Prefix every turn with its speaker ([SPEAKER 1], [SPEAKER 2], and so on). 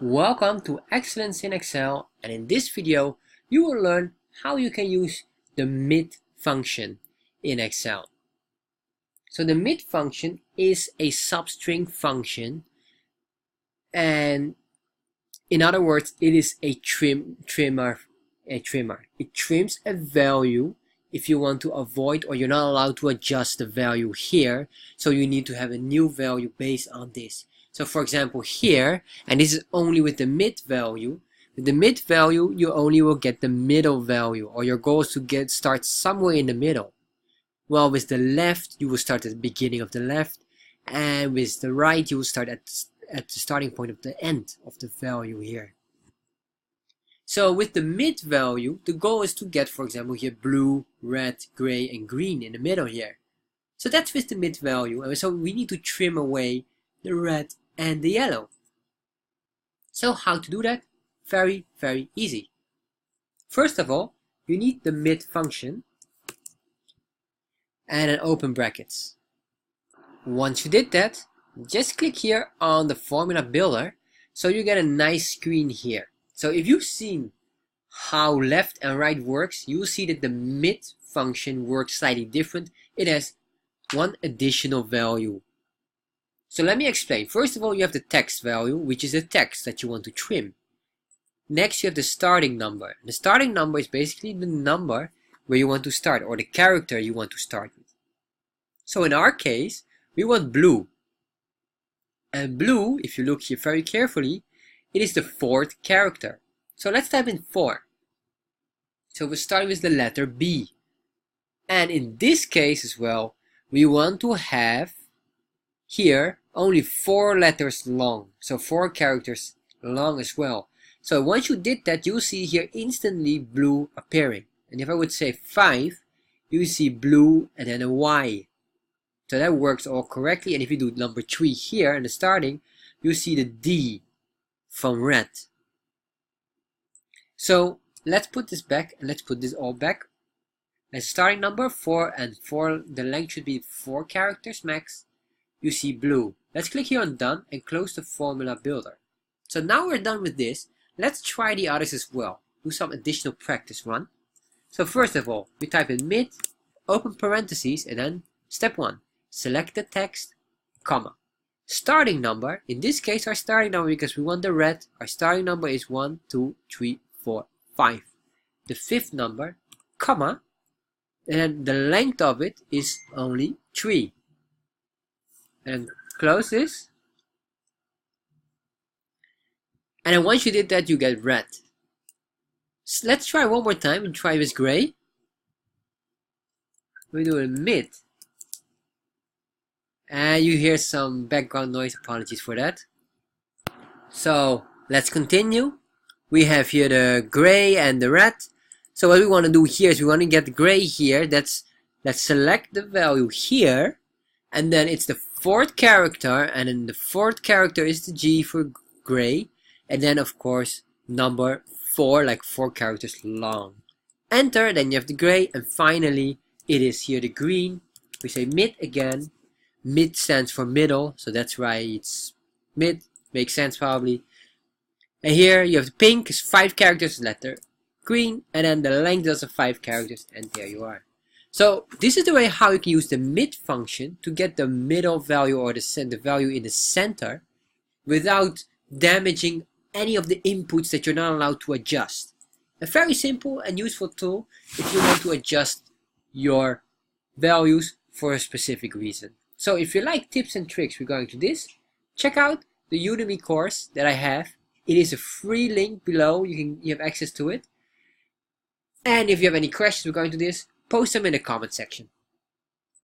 [SPEAKER 1] Welcome to Excellence in Excel, and in this video you will learn how you can use the mid function in Excel. So the mid function is a substring function, and in other words it is a trimmer. It trims a value if you want to avoid or you're not allowed to adjust the value here, so you need to have a new value based on this. So for example here, and this is only with the mid value, with the mid value you only will get the middle value, or your goal is to start somewhere in the middle. Well, with the left you will start at the beginning of the left, and with the right you will start at the starting point of the end of the value here. So with the mid value, the goal is to get, for example, here blue, red, gray, and green in the middle here. So that's with the mid value, and so we need to trim away the red and the yellow. So how to do that? Very, very easy. First of all, you need the mid function and an open brackets. Once you did that, just click here on the formula builder, so you get a nice screen here. So if you've seen how left and right works, you will see that the mid function works slightly different. It has one additional value. So let me explain. First of all, you have the text value, which is the text that you want to trim. Next, you have the starting number. The starting number is basically the number where you want to start, or the character you want to start with. So in our case, we want blue. And blue, if you look here very carefully, it is the fourth character. So let's type in 4. So we're starting with the letter B. And in this case as well, we want to have here only 4 letters long. So 4 characters long as well. So once you did that, you'll see here instantly blue appearing. And if I would say 5, you see blue and then a Y. So that works all correctly. And if you do number 3 here in the starting, you see the D from red. So let's put this back, and let's put this all back. And starting number 4, and 4, the length should be 4 characters max. You see blue. Let's click here on done and close the formula builder. So now we're done with this. Let's try the others as well. Do some additional practice run. So first of all, we type in mid, open parentheses, and then step 1. Select the text, comma. Starting number, in this case our starting number, because we want the red, our starting number is 1, 2, 3, 4, 5. The 5th number, comma, and then the length of it is only 3. And close this. And then once you did that, you get red. So let's try one more time and try with gray. We do a mid. And you hear some background noise, apologies for that. So let's continue. We have here the gray and the red. So what we want to do here is we want to get the gray here. Let's select the value here. And then it's the 4th character. And then the 4th character is the G for gray. And then of course number 4, like 4 characters long. Enter, then you have the gray. And finally it is here the green. We say mid again. Mid stands for middle, so that's why it's mid. Makes sense probably. And here you have the pink, is 5 characters, letter green, and then the length is also 5 characters, and there you are. So this is the way how you can use the mid function to get the middle value, or the value in the center, without damaging any of the inputs that you're not allowed to adjust. A very simple and useful tool if you want to adjust your values for a specific reason. So if you like tips and tricks regarding to this, check out the Udemy course that I have. It is a free link below. You have access to it. And if you have any questions regarding to this, post them in the comment section.